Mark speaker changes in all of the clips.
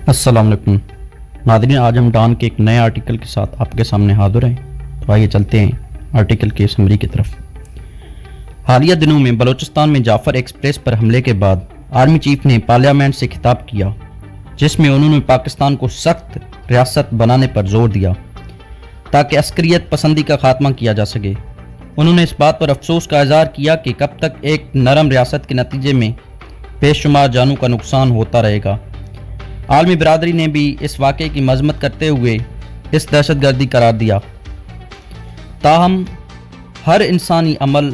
Speaker 1: अस्सलाम वालेकुम नाज़रीन, आज हम डॉन के एक नए आर्टिकल के साथ आपके सामने हाजिर हैं। तो आइए चलते हैं आर्टिकल के समरी की तरफ। हालिया दिनों में बलूचिस्तान में जाफर एक्सप्रेस पर हमले के बाद आर्मी चीफ ने पार्लियामेंट से खिताब किया, जिसमें उन्होंने पाकिस्तान को सख्त रियासत बनाने पर जोर दिया ताकि अस्करियत पसंदी का खात्मा किया जा सके। उन्होंने इस बात पर अफसोस का इज़हार किया कि कब तक एक नरम रियासत के नतीजे में बेशुमार जानों का नुकसान होता रहेगा। आलमी बरादरी ने भी इस वाक़े की मजम्मत करते हुए इस दहशतगर्दी करार दिया। ताहम हर इंसानी अमल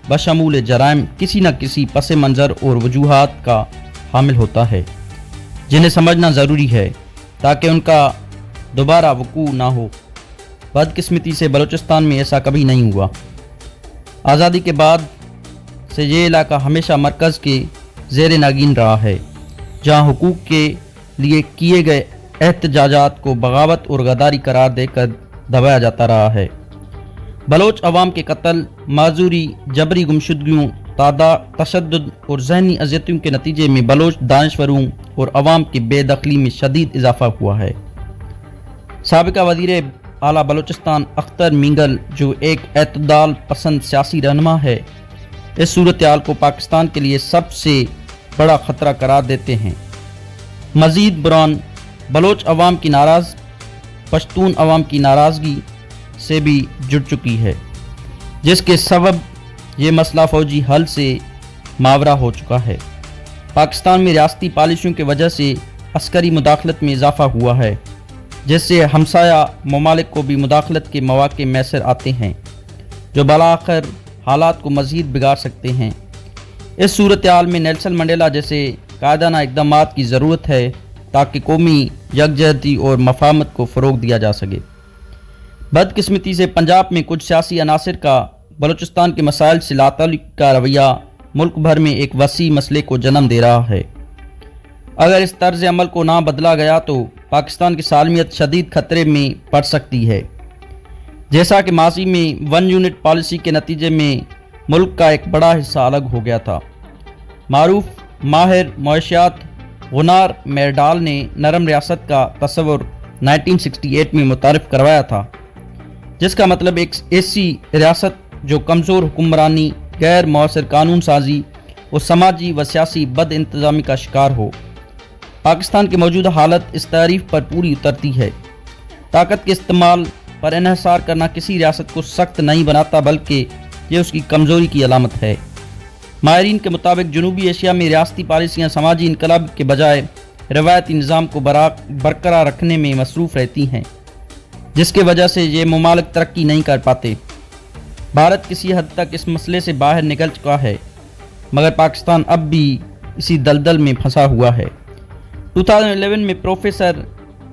Speaker 1: बशमूल जराइम किसी न किसी पस मंज़र और वजूहात का हामिल होता है, जिन्हें समझना ज़रूरी है ताकि उनका दोबारा वकूअ ना हो। बदकिस्मती से बलूचिस्तान में ऐसा कभी नहीं हुआ। आज़ादी के बाद से ये इलाका हमेशा मरकज़ के ज़ेर नागिन रहा है, जहाँ हुकूक के लिए किए गए एहतजाजात को बगावत और गद्दारी करार देकर दबाया जाता रहा है। बलोच अवाम के कत्ल, माजूरी, जबरी गुमशुदगियों, तशद्दुद और जहनी अजियतों के नतीजे में बलोच दानिशवरों और अवाम की बेदखली में शदीद इजाफा हुआ है। साबिका वज़ीर आला बलूचिस्तान अख्तर मींगल, जो एक एतदाल पसंद सियासी रहनुमा है, इस सूरत हाल को पाकिस्तान के लिए सबसे बड़ा ख़तरा करार देते हैं। मज़ीद बुरान बलोच अवाम की पश्तून अवाम की नाराज़गी से भी जुड़ चुकी है, जिसके सबब ये मसला फ़ौजी हल से मावरा हो चुका है। पाकिस्तान में रियासती पॉलिसियों की वजह से अस्करी मुदाखलत में इजाफा हुआ है, जिससे हमसाया ममालिक को भी मुदाखलत के मौक़े मैसर आते हैं, जो बलाखिर हालात को मज़ीद बिगाड़ सकते हैं। इस सूरत हाल में नेल्सन मंडेला जैसे कायदाना इक़दामात की ज़रूरत है ताकि कौमी यकजहती और मफाहमत को फ़रोग़ दिया जा सके। बदकिस्मती से पंजाब में कुछ सियासी अनासर का बलूचिस्तान के मसाइल से लाताल्लुक़ का रवैया मुल्क भर में एक वसी मसले को जन्म दे रहा है। अगर इस तर्ज अमल को ना बदला गया तो पाकिस्तान की सालमियत शदीद खतरे में पड़ सकती है, जैसा कि माजी में वन यूनिट पॉलिसी के नतीजे में मुल्क का एक बड़ा हिस्सा अलग हो गया था। मारूफ माहिर मईशियात गुनार मेरडाल ने नरम रियासत का तस्वुर 1968 में मुतारिफ करवाया था, जिसका मतलब एक ऐसी रियासत जो कमज़ोर हुक्मरानी, गैर मौसर कानून साजी और समाजी व सियासी बद इंतज़ामी का शिकार हो। पाकिस्तान की मौजूदा हालत इस तारीफ पर पूरी उतरती है। ताकत के इस्तेमाल पर इन्हिसार करना किसी रियासत को सख्त नहीं बनाता, बल्कि ये उसकी कमज़ोरी की अलामत है। माहिरीन के मुताबिक जनूबी एशिया में रियासती पॉलिसियाँ समाजी इनकलाब के बजाय रवायती निज़ाम को बरकरार रखने में मसरूफ़ रहती हैं, जिसकी वजह से ये ममालिक तरक्की नहीं कर पाते। भारत किसी हद तक इस मसले से बाहर निकल चुका है, मगर पाकिस्तान अब भी इसी दलदल में फंसा हुआ है। 2011 में प्रोफेसर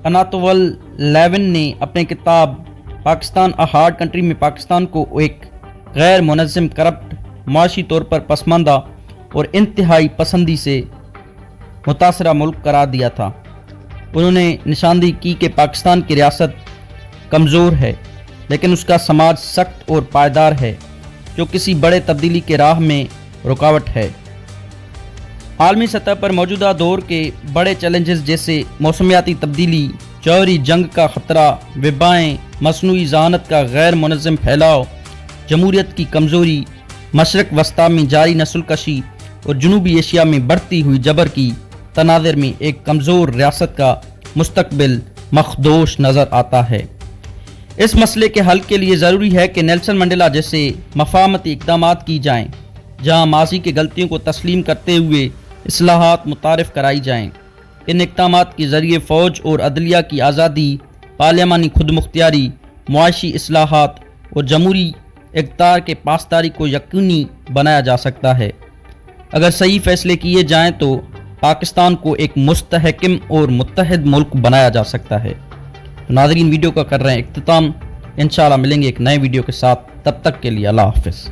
Speaker 1: अनातोवल लेविन ने अपने किताब पाकिस्तान अ हार्ड कंट्री में पाकिस्तान को एक गैर मुनज़्ज़म, करप्ट, माशी तौर पर पसमानदा और इंतहाई पसंदी से मुतासरा मुल्क करार दिया था। उन्होंने निशानदेही की कि पाकिस्तान की रियासत कमज़ोर है, लेकिन उसका समाज सख्त और पायदार है, जो किसी बड़े तब्दीली के राह में रुकावट है। आलमी सतह पर मौजूदा दौर के बड़े चैलेंजेस जैसे मौसमियाती तब्दीली, जौहरी जंग का ख़तरा, वबाएँ, मसनूई ज़हानत का गैर मुनज़्ज़म फैलाव, जमहूरियत की कमज़ोरी, मशरक़ वस्ता में जारी नस्लकशी और जनूबी एशिया में बढ़ती हुई जबर की तनाज़ुर में एक कमज़ोर रियासत का मुस्तक़बिल मखदूश नज़र आता है। इस मसले के हल के लिए ज़रूरी है कि नेल्सन मंडेला जैसे मफाहमती इक़दामात की जाएँ, जहाँ माजी की गलतियों को तस्लीम करते हुए इस्लाहात मुतारिफ़ कराई जाएँ। इन इक़दामात के ज़रिए फ़ौज और अदलिया की आज़ादी, पार्लियामानी खुदमुख्तियारी, मुआशी इस्लाहात और जमहूरी इक़्तिदार के पासदारी को यकीनी बनाया जा सकता है। अगर सही फ़ैसले किए जाएँ तो पाकिस्तान को एक मुस्तहकम और मुत्तहिद मुल्क बनाया जा सकता है। तो नाज़रीन, वीडियो का कर रहे हैं इख्तिताम। इंशाअल्लाह मिलेंगे एक नए वीडियो के साथ। तब तक के लिए अल्लाह हाफ़िज़।